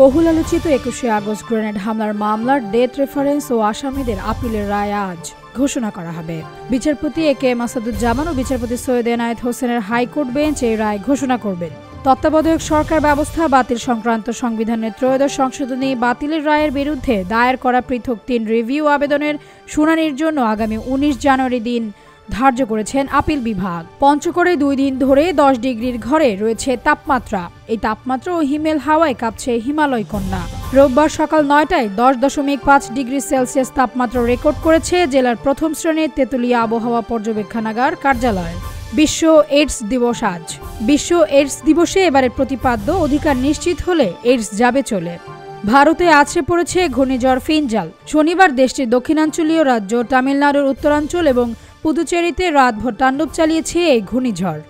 বহুল আলোচিত ২১শে আগস্ট গ্রেনেড হামলার মামলার ডেথ রেফারেন্স ও আসামিদের আপিলের রায় আজ ঘোষণা করা হবে। বিচারপতি এ.কে.এম আসাদুজ্জামান ও বিচারপতি সৈয়দ এনায়েত হোসেনের হাইকোর্ট বেঞ্চ এই রায় ঘোষণা করবেন। তত্ত্বাবধায়ক সরকার ব্যবস্থা বাতিল সংক্রান্ত সংবিধানের ত্রয়োদশ সংশোধনী বাতিলের রায়ের বিরুদ্ধে দায়ের করা পৃথক ৩ রিভিউ আবেদনের শুনানির জন্য আগামী ১৯ জানুয়ারি দিন ধার্য করেছেন আপিল বিভাগ। পঞ্চগড়ে ২ দিন ধরে ১০ ডিগ্রির ঘরে রয়েছে তাপমাত্রা। এই তাপমাত্রা ও হিমেল হাওয়ায় কাঁপছে হিমালয় কন্যা। রোববার সকাল ৯টায় ১০.৫ ডিগ্রি সেলসিয়াস তাপমাত্রা রেকর্ড করেছে জেলার প্রথম শ্রেণীর তেঁতুলিয়া আবহাওয়া পর্যবেক্ষণাগার কার্যালয়। বিশ্ব এইডস দিবস আজ। বিশ্ব এইডস দিবসে এবারের প্রতিপাদ্য অধিকার নিশ্চিত হলে এইডস যাবে চলে। ভারতে আছড়ে পড়েছে ঘূর্ণিঝড় ফিনজাল। শনিবার দেশটির দক্ষিণাঞ্চলীয় রাজ্য তামিলনাড়ুর উত্তরাঞ্চল এবং পুদুচেরিতে রাতভর তাণ্ডব চালিয়েছে এই ঘূর্ণিঝড়।